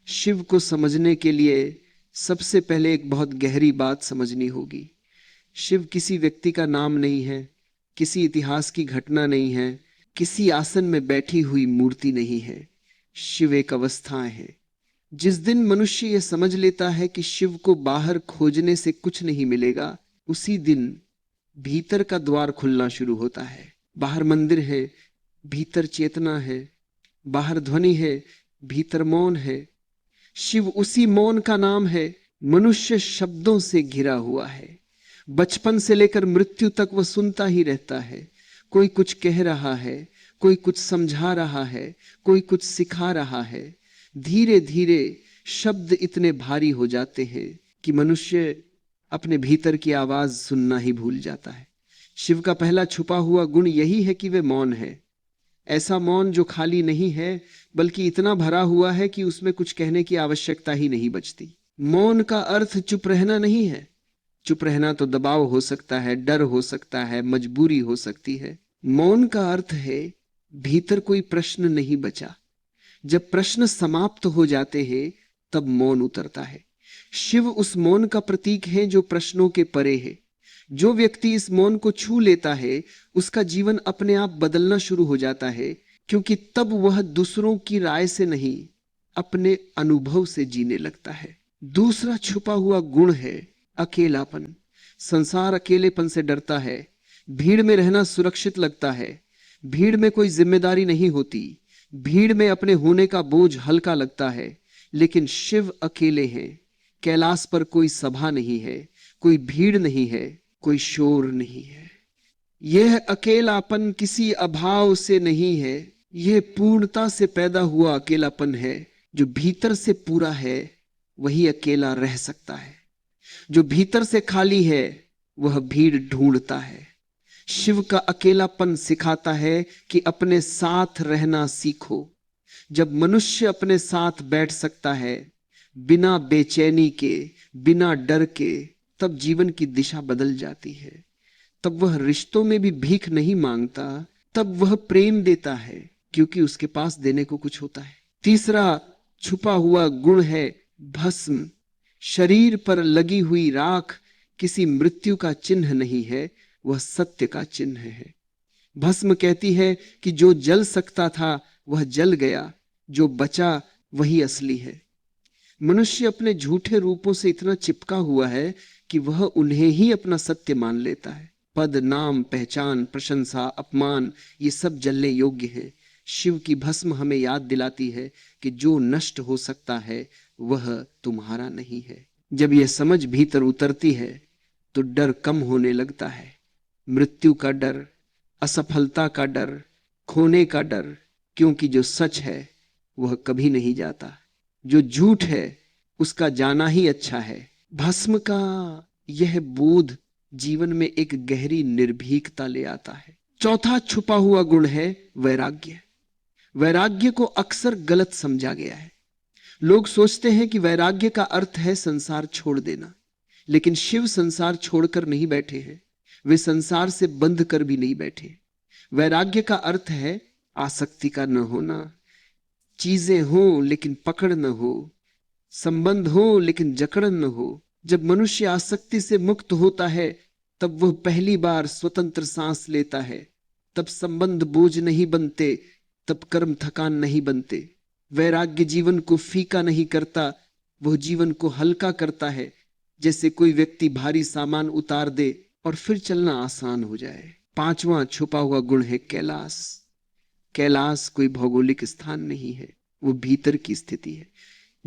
शिव को समझने के लिए सबसे पहले एक बहुत गहरी बात समझनी होगी। शिव किसी व्यक्ति का नाम नहीं है, किसी इतिहास की घटना नहीं है, किसी आसन में बैठी हुई मूर्ति नहीं है। शिव एक अवस्था है। जिस दिन मनुष्य यह समझ लेता है कि शिव को बाहर खोजने से कुछ नहीं मिलेगा, उसी दिन भीतर का द्वार खुलना शुरू होता है। बाहर मंदिर है, भीतर चेतना है। बाहर ध्वनि है, भीतर मौन है। शिव उसी मौन का नाम है। मनुष्य शब्दों से घिरा हुआ है। बचपन से लेकर मृत्यु तक वह सुनता ही रहता है। कोई कुछ कह रहा है, कोई कुछ समझा रहा है, कोई कुछ सिखा रहा है। धीरे धीरे शब्द इतने भारी हो जाते हैं कि मनुष्य अपने भीतर की आवाज सुनना ही भूल जाता है। शिव का पहला छुपा हुआ गुण यही है कि वे मौन है। ऐसा मौन जो खाली नहीं है, बल्कि इतना भरा हुआ है कि उसमें कुछ कहने की आवश्यकता ही नहीं बचती। मौन का अर्थ चुप रहना नहीं है। चुप रहना तो दबाव हो सकता है, डर हो सकता है, मजबूरी हो सकती है। मौन का अर्थ है भीतर कोई प्रश्न नहीं बचा। जब प्रश्न समाप्त हो जाते हैं तब मौन उतरता है। शिव उस मौन का प्रतीक है जो प्रश्नों के परे है। जो व्यक्ति इस मौन को छू लेता है, उसका जीवन अपने आप बदलना शुरू हो जाता है, क्योंकि तब वह दूसरों की राय से नहीं, अपने अनुभव से जीने लगता है। दूसरा छुपा हुआ गुण है अकेलापन। संसार अकेलेपन से डरता है। भीड़ में रहना सुरक्षित लगता है। भीड़ में कोई जिम्मेदारी नहीं होती। भीड़ में अपने होने का बोझ हल्का लगता है। लेकिन शिव अकेले हैं। कैलाश पर कोई सभा नहीं है, कोई भीड़ नहीं है, कोई शोर नहीं है। यह अकेलापन किसी अभाव से नहीं है, यह पूर्णता से पैदा हुआ अकेलापन है। जो भीतर से पूरा है वही अकेला रह सकता है। जो भीतर से खाली है वह भीड़ ढूंढता है। शिव का अकेलापन सिखाता है कि अपने साथ रहना सीखो। जब मनुष्य अपने साथ बैठ सकता है, बिना बेचैनी के, बिना डर के, तब जीवन की दिशा बदल जाती है। तब वह रिश्तों में भी भीख नहीं मांगता, तब वह प्रेम देता है, क्योंकि उसके पास देने को कुछ होता है। तीसरा छुपा हुआ गुण है भस्म। शरीर पर लगी हुई राख किसी मृत्यु का चिन्ह नहीं है, वह सत्य का चिन्ह है। भस्म कहती है कि जो जल सकता था वह जल गया, जो बचा वही असली है। मनुष्य अपने झूठे रूपों से इतना चिपका हुआ है कि वह उन्हें ही अपना सत्य मान लेता है। पद, नाम, पहचान, प्रशंसा, अपमान, ये सब जलने योग्य है। शिव की भस्म हमें याद दिलाती है कि जो नष्ट हो सकता है वह तुम्हारा नहीं है। जब यह समझ भीतर उतरती है तो डर कम होने लगता है। मृत्यु का डर, असफलता का डर, खोने का डर, क्योंकि जो सच है वह कभी नहीं जाता। जो झूठ है उसका जाना ही अच्छा है। भस्म का यह बोध जीवन में एक गहरी निर्भीकता ले आता है। चौथा छुपा हुआ गुण है वैराग्य। वैराग्य को अक्सर गलत समझा गया है। लोग सोचते हैं कि वैराग्य का अर्थ है संसार छोड़ देना, लेकिन शिव संसार छोड़कर नहीं बैठे हैं। वे संसार से बंध कर भी नहीं बैठे। वैराग्य का अर्थ है आसक्ति का न होना। चीजें हो लेकिन पकड़ न हो, संबंध हो लेकिन जकड़न न हो। जब मनुष्य आसक्ति से मुक्त होता है तब वह पहली बार स्वतंत्र सांस लेता है। तब संबंध बोझ नहीं बनते, तब कर्म थकान नहीं बनते। वैराग्य जीवन को फीका नहीं करता, वह जीवन को हल्का करता है। जैसे कोई व्यक्ति भारी सामान उतार दे और फिर चलना आसान हो जाए। पांचवा छुपा हुआ गुण है कैलाश। कैलाश कोई भौगोलिक स्थान नहीं है, वो भीतर की स्थिति है।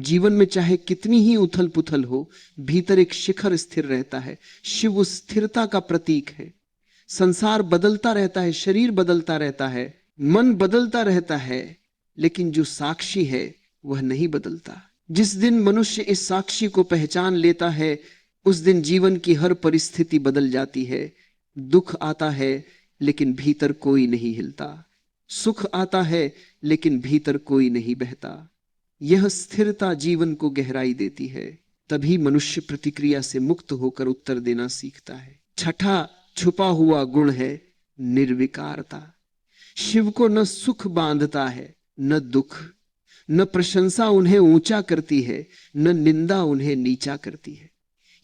जीवन में चाहे कितनी ही उथल पुथल हो, भीतर एक शिखर स्थिर रहता है। शिव उस स्थिरता का प्रतीक है। संसार बदलता रहता है, शरीर बदलता रहता है, मन बदलता रहता है, लेकिन जो साक्षी है वह नहीं बदलता। जिस दिन मनुष्य इस साक्षी को पहचान लेता है, उस दिन जीवन की हर परिस्थिति बदल जाती है। दुख आता है लेकिन भीतर कोई नहीं हिलता। सुख आता है लेकिन भीतर कोई नहीं बहता। यह स्थिरता जीवन को गहराई देती है। तभी मनुष्य प्रतिक्रिया से मुक्त होकर उत्तर देना सीखता है। छठा छुपा हुआ गुण है निर्विकारता। शिव को न सुख बांधता है न दुख। न प्रशंसा उन्हें ऊंचा करती है, न निंदा उन्हें नीचा करती है।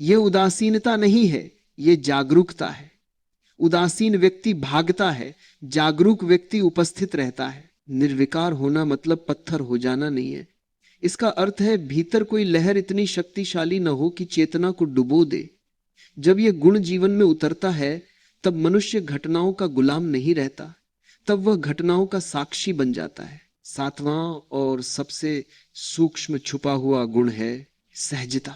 यह उदासीनता नहीं है, यह जागरूकता है। उदासीन व्यक्ति भागता है, जागरूक व्यक्ति उपस्थित रहता है। निर्विकार होना मतलब पत्थर हो जाना नहीं है। इसका अर्थ है भीतर कोई लहर इतनी शक्तिशाली न हो कि चेतना को डुबो दे। जब यह गुण जीवन में उतरता है तब मनुष्य घटनाओं का गुलाम नहीं रहता, तब वह घटनाओं का साक्षी बन जाता है। सातवां और सबसे सूक्ष्म छुपा हुआ गुण है सहजता।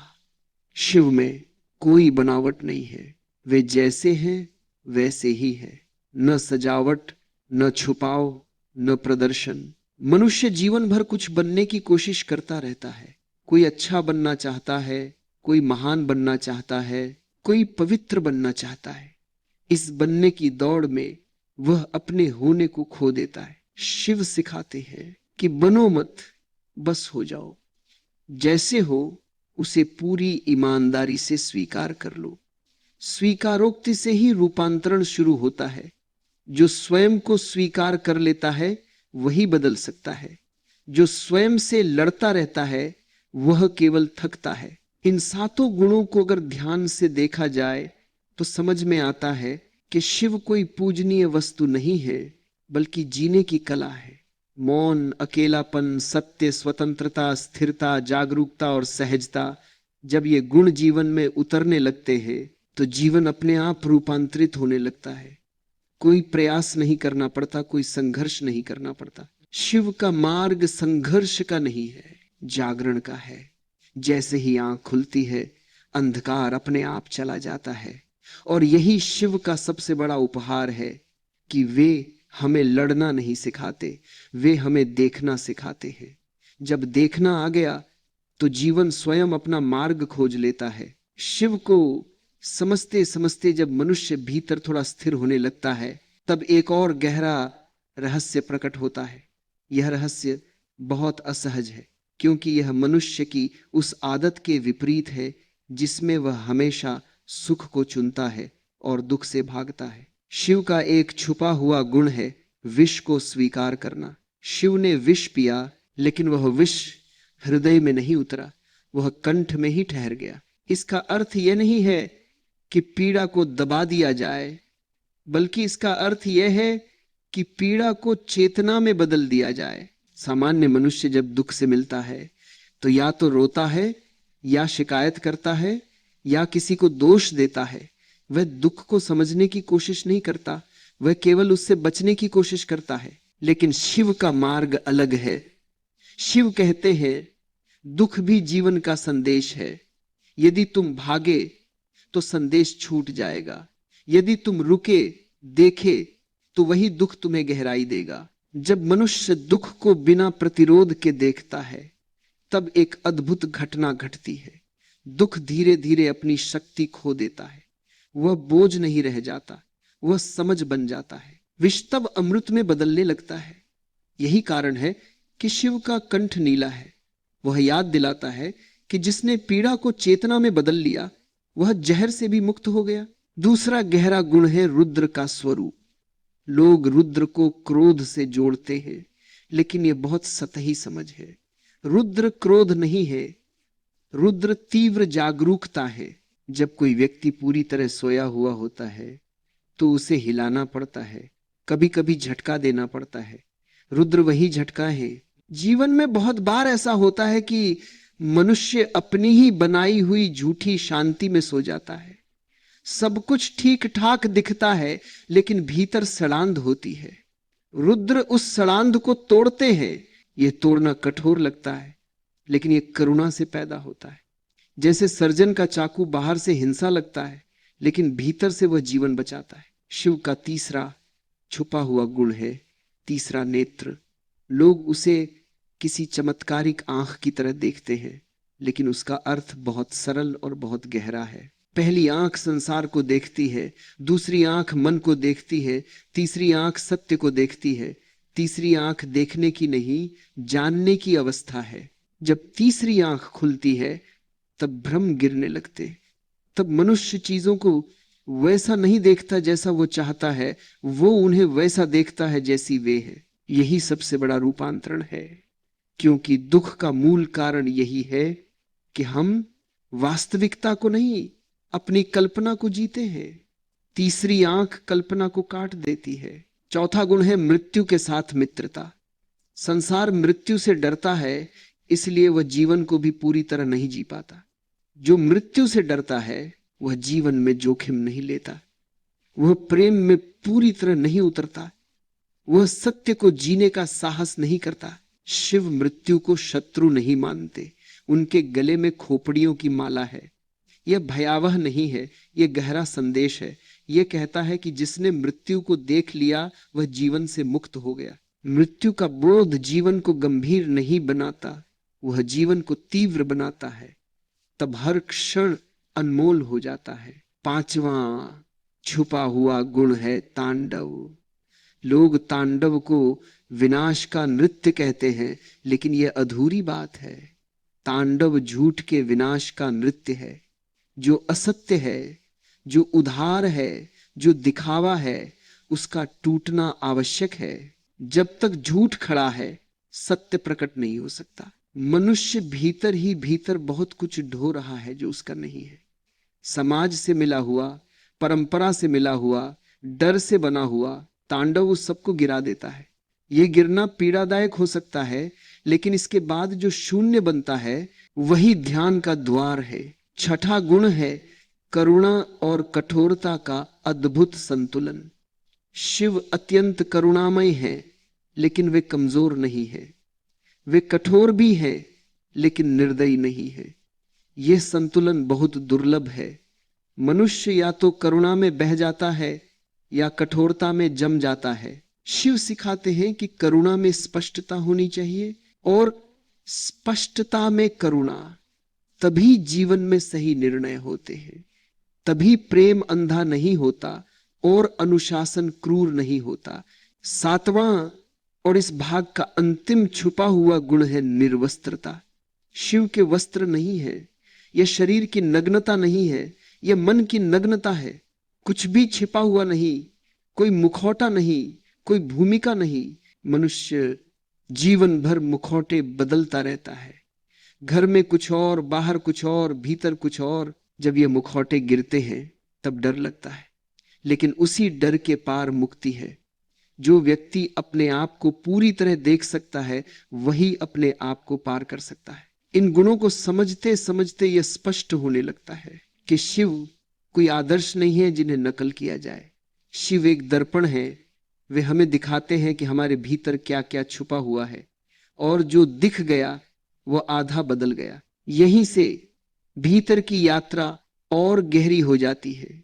शिव में कोई बनावट नहीं है, वे जैसे हैं वैसे ही है। न सजावट, न छुपाव, न प्रदर्शन। मनुष्य जीवन भर कुछ बनने की कोशिश करता रहता है। कोई अच्छा बनना चाहता है, कोई महान बनना चाहता है, कोई पवित्र बनना चाहता है। इस बनने की दौड़ में वह अपने होने को खो देता है। शिव सिखाते हैं कि बनो मत, बस हो जाओ। जैसे हो उसे पूरी ईमानदारी से स्वीकार कर लो। स्वीकारोक्ति से ही रूपांतरण शुरू होता है। जो स्वयं को स्वीकार कर लेता है वही बदल सकता है। जो स्वयं से लड़ता रहता है वह केवल थकता है। इन सातों गुणों को अगर ध्यान से देखा जाए तो समझ में आता है कि शिव कोई पूजनीय वस्तु नहीं है, बल्कि जीने की कला है। मौन, अकेलापन, सत्य, स्वतंत्रता, स्थिरता, जागरूकता और सहजता, जब ये गुण जीवन में उतरने लगते हैं तो जीवन अपने आप रूपांतरित होने लगता है। कोई प्रयास नहीं करना पड़ता, कोई संघर्ष नहीं करना पड़ता। शिव का मार्ग संघर्ष का नहीं है, जागरण का है। जैसे ही आंख खुलती है अंधकार अपने आप चला जाता है। और यही शिव का सबसे बड़ा उपहार है कि वे हमें लड़ना नहीं सिखाते, वे हमें देखना सिखाते हैं। जब देखना आ गया तो जीवन स्वयं अपना मार्ग खोज लेता है। शिव को समझते समझते जब मनुष्य भीतर थोड़ा स्थिर होने लगता है तब एक और गहरा रहस्य प्रकट होता है। यह रहस्य बहुत असहज है, क्योंकि यह मनुष्य की उस आदत के विपरीत है जिसमें वह हमेशा सुख को चुनता है और दुख से भागता है। शिव का एक छुपा हुआ गुण है विष को स्वीकार करना। शिव ने विष पिया, लेकिन वह विष हृदय में नहीं उतरा, वह कंठ में ही ठहर गया। इसका अर्थ यह नहीं है कि पीड़ा को दबा दिया जाए, बल्कि इसका अर्थ यह है कि पीड़ा को चेतना में बदल दिया जाए। सामान्य मनुष्य जब दुख से मिलता है तो या तो रोता है, या शिकायत करता है, या किसी को दोष देता है। वह दुख को समझने की कोशिश नहीं करता, वह केवल उससे बचने की कोशिश करता है। लेकिन शिव का मार्ग अलग है। शिव कहते हैं दुख भी जीवन का संदेश है। यदि तुम भागे तो संदेश छूट जाएगा, यदि तुम रुके देखे तो वही दुख तुम्हें गहराई देगा। जब मनुष्य दुख को बिना प्रतिरोध के देखता है तब एक अद्भुत घटना घटती है। दुख धीरे धीरे अपनी शक्ति खो देता है। वह बोझ नहीं रह जाता, वह समझ बन जाता है। विष तब अमृत में बदलने लगता है। यही कारण है कि शिव का कंठ नीला है। वह याद दिलाता है कि जिसने पीड़ा को चेतना में बदल लिया वह जहर से भी मुक्त हो गया। दूसरा गहरा गुण है रुद्र का स्वरूप। लोग रुद्र को क्रोध से जोड़ते हैं, लेकिन यह बहुत सतही समझ है। रुद्र क्रोध नहीं है, रुद्र तीव्र जागरूकता है। जब कोई व्यक्ति पूरी तरह सोया हुआ होता है तो उसे हिलाना पड़ता है, कभी कभी झटका देना पड़ता है। रुद्र वही झटका है। जीवन में बहुत बार ऐसा होता है कि मनुष्य अपनी ही बनाई हुई झूठी शांति में सो जाता है। सब कुछ ठीक ठाक दिखता है, लेकिन भीतर सड़ांध होती है। रुद्र उस सड़ांध को तोड़ते हैं। यह तोड़ना कठोर लगता है, लेकिन यह करुणा से पैदा होता है। जैसे सर्जन का चाकू बाहर से हिंसा लगता है, लेकिन भीतर से वह जीवन बचाता है। शिव का तीसरा छुपा हुआ गुण है तीसरा नेत्र। लोग उसे किसी चमत्कारिक आंख की तरह देखते हैं, लेकिन उसका अर्थ बहुत सरल और बहुत गहरा है। पहली आंख संसार को देखती है, दूसरी आंख मन को देखती है, तीसरी आंख सत्य को देखती है। तीसरी आंख देखने की नहीं, जानने की अवस्था है। जब तीसरी आंख खुलती है तब भ्रम गिरने लगते। तब मनुष्य चीजों को वैसा नहीं देखता जैसा वो चाहता है, वो उन्हें वैसा देखता है जैसी वे है। यही सबसे बड़ा रूपांतरण है क्योंकि दुख का मूल कारण यही है कि हम वास्तविकता को नहीं, अपनी कल्पना को जीते हैं। तीसरी आंख कल्पना को काट देती है। चौथा गुण है मृत्यु के साथ मित्रता। संसार मृत्यु से डरता है, इसलिए वह जीवन को भी पूरी तरह नहीं जी पाता। जो मृत्यु से डरता है वह जीवन में जोखिम नहीं लेता, वह प्रेम में पूरी तरह नहीं उतरता, वह सत्य को जीने का साहस नहीं करता। शिव मृत्यु को शत्रु नहीं मानते, उनके गले में खोपड़ियों की माला है। यह भयावह नहीं है, यह गहरा संदेश है। यह कहता है कि जिसने मृत्यु को देख लिया वह जीवन से मुक्त हो गया। मृत्यु का बोध जीवन को गंभीर नहीं बनाता, वह जीवन को तीव्र बनाता है। तब हर क्षण अनमोल हो जाता है। पांचवा छुपा हुआ गुण है तांडव। लोग तांडव को विनाश का नृत्य कहते हैं, लेकिन यह अधूरी बात है। तांडव झूठ के विनाश का नृत्य है। जो असत्य है, जो उधार है, जो दिखावा है, उसका टूटना आवश्यक है। जब तक झूठ खड़ा है, सत्य प्रकट नहीं हो सकता। मनुष्य भीतर ही भीतर बहुत कुछ ढो रहा है जो उसका नहीं है। समाज से मिला हुआ, परंपरा से मिला हुआ, डर से बना हुआ तांडव उस सबको गिरा देता है। यह गिरना पीड़ादायक हो सकता है, लेकिन इसके बाद जो शून्य बनता है वही ध्यान का द्वार है। छठा गुण है करुणा और कठोरता का अद्भुत संतुलन। शिव अत्यंत करुणामय है, लेकिन वे कमजोर नहीं है। वे कठोर भी है, लेकिन निर्दयी नहीं है। यह संतुलन बहुत दुर्लभ है। मनुष्य या तो करुणा में बह जाता है या कठोरता में जम जाता है। शिव सिखाते हैं कि करुणा में स्पष्टता होनी चाहिए और स्पष्टता में करुणा, तभी जीवन में सही निर्णय होते हैं। तभी प्रेम अंधा नहीं होता और अनुशासन क्रूर नहीं होता। सातवां और इस भाग का अंतिम छुपा हुआ गुण है निर्वस्त्रता। शिव के वस्त्र नहीं है, यह शरीर की नग्नता नहीं है, यह मन की नग्नता है। कुछ भी छिपा हुआ नहीं, कोई मुखौटा नहीं, कोई भूमिका नहीं। मनुष्य जीवन भर मुखौटे बदलता रहता है। घर में कुछ और, बाहर कुछ और, भीतर कुछ और। जब ये मुखौटे गिरते हैं तब डर लगता है, लेकिन उसी डर के पार मुक्ति है। जो व्यक्ति अपने आप को पूरी तरह देख सकता है वही अपने आप को पार कर सकता है। इन गुणों को समझते समझते यह स्पष्ट होने लगता है कि शिव कोई आदर्श नहीं है जिन्हें नकल किया जाए। शिव एक दर्पण है। वे हमें दिखाते हैं कि हमारे भीतर क्या क्या छुपा हुआ है, और जो दिख गया वो आधा बदल गया। यहीं से भीतर की यात्रा और गहरी हो जाती है।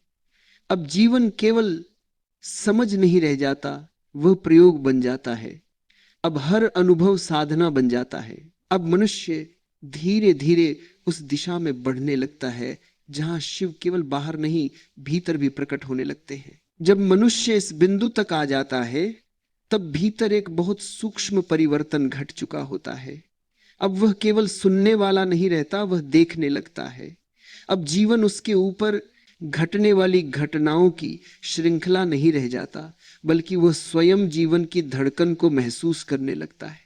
अब जीवन केवल समझ नहीं रह जाता, वह प्रयोग बन जाता है। अब हर अनुभव साधना बन जाता है। अब मनुष्य धीरे धीरे उस दिशा में बढ़ने लगता है जहां शिव केवल बाहर नहीं भीतर भी प्रकट होने लगते हैं। जब मनुष्य इस बिंदु तक आ जाता है तब भीतर एक बहुत सूक्ष्म परिवर्तन घट चुका होता है। अब वह केवल सुनने वाला नहीं रहता, वह देखने लगता है। अब जीवन उसके ऊपर घटने वाली घटनाओं की श्रृंखला नहीं रह जाता, बल्कि वह स्वयं जीवन की धड़कन को महसूस करने लगता है।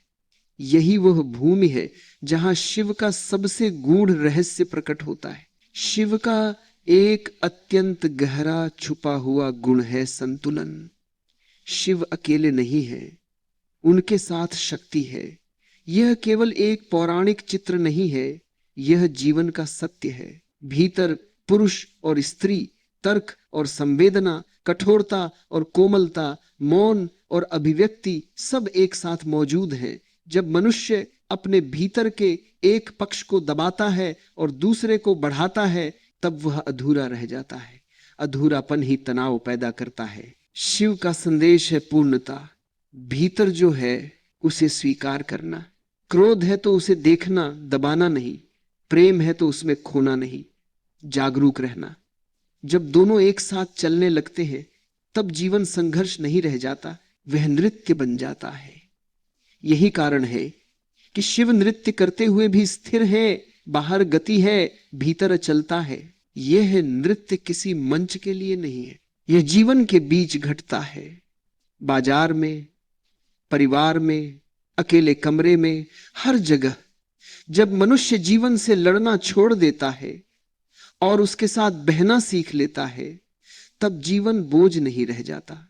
यही वह भूमि है जहां शिव का सबसे गूढ़ रहस्य प्रकट होता है। शिव का एक अत्यंत गहरा छुपा हुआ गुण है संतुलन। शिव अकेले नहीं है, उनके साथ शक्ति है। यह केवल एक पौराणिक चित्र नहीं है, यह जीवन का सत्य है। भीतर पुरुष और स्त्री, तर्क और संवेदना, कठोरता और कोमलता, मौन और अभिव्यक्ति सब एक साथ मौजूद हैं। जब मनुष्य अपने भीतर के एक पक्ष को दबाता है और दूसरे को बढ़ाता है तब वह अधूरा रह जाता है। अधूरापन ही तनाव पैदा करता है। शिव का संदेश है पूर्णता। भीतर जो है उसे स्वीकार करना। क्रोध है तो उसे देखना, दबाना नहीं। प्रेम है तो उसमें खोना नहीं, जागरूक रहना। जब दोनों एक साथ चलने लगते हैं तब जीवन संघर्ष नहीं रह जाता, वह नृत्य बन जाता है। यही कारण है कि शिव नृत्य करते हुए भी स्थिर है। बाहर गति है, भीतर चलता है। यह नृत्य किसी मंच के लिए नहीं है, यह जीवन के बीच घटता है। बाजार में, परिवार में, अकेले कमरे में, हर जगह। जब मनुष्य जीवन से लड़ना छोड़ देता है और उसके साथ बहना सीख लेता है, तब जीवन बोझ नहीं रह जाता।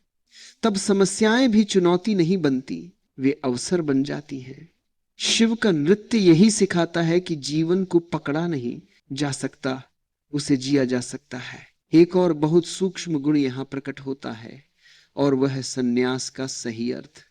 तब समस्याएं भी चुनौती नहीं बनती, वे अवसर बन जाती हैं। शिव का नृत्य यही सिखाता है कि जीवन को पकड़ा नहीं जा सकता, उसे जिया जा सकता है। एक और बहुत सूक्ष्म गुण यहां प्रकट होता है, और वह है सन्यास का सही अर्थ।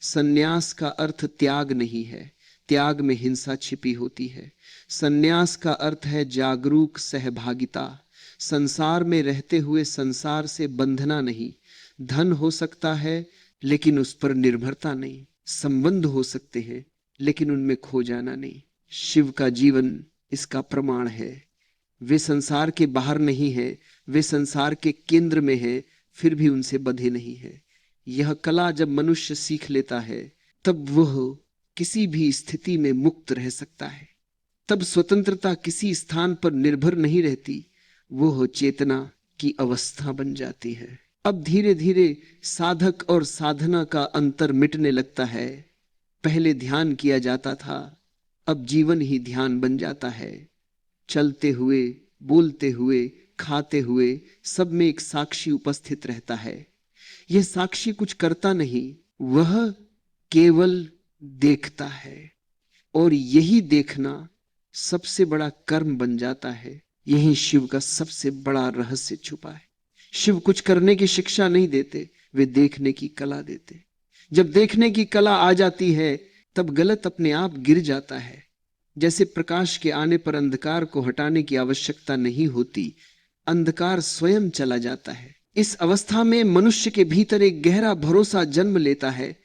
सन्यास का अर्थ त्याग नहीं है, त्याग में हिंसा छिपी होती है। सन्यास का अर्थ है जागरूक सहभागिता। संसार में रहते हुए संसार से बंधना नहीं। धन हो सकता है लेकिन उस पर निर्भरता नहीं। संबंध हो सकते हैं लेकिन उनमें खो जाना नहीं। शिव का जीवन इसका प्रमाण है। वे संसार के बाहर नहीं है, वे संसार के केंद्र में है, फिर भी उनसे बंधे नहीं है। यह कला जब मनुष्य सीख लेता है, तब वह किसी भी स्थिति में मुक्त रह सकता है। तब स्वतंत्रता किसी स्थान पर निर्भर नहीं रहती, वो चेतना की अवस्था बन जाती है। अब धीरे धीरे साधक और साधना का अंतर मिटने लगता है। पहले ध्यान किया जाता था, अब जीवन ही ध्यान बन जाता है। चलते हुए, बोलते हुए, खाते हुए सब में एक साक्षी उपस्थित रहता है। यह साक्षी कुछ करता नहीं, वह केवल देखता है, और यही देखना सबसे बड़ा कर्म बन जाता है। यही शिव का सबसे बड़ा रहस्य छुपा है। शिव कुछ करने की शिक्षा नहीं देते, वे देखने की कला देते। जब देखने की कला आ जाती है, तब गलत अपने आप गिर जाता है। जैसे प्रकाश के आने पर अंधकार को हटाने की आवश्यकता नहीं होती, अंधकार स्वयं चला जाता है। इस अवस्था में मनुष्य के भीतर एक गहरा भरोसा जन्म लेता है।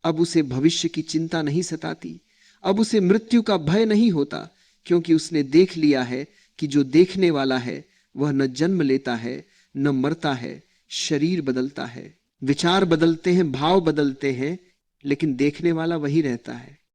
अब उसे भविष्य की चिंता नहीं सताती, अब उसे मृत्यु का भय नहीं होता, क्योंकि उसने देख लिया है कि जो देखने वाला है वह न जन्म लेता है न मरता है। शरीर बदलता है, विचार बदलते हैं, भाव बदलते हैं, लेकिन देखने वाला वही रहता है।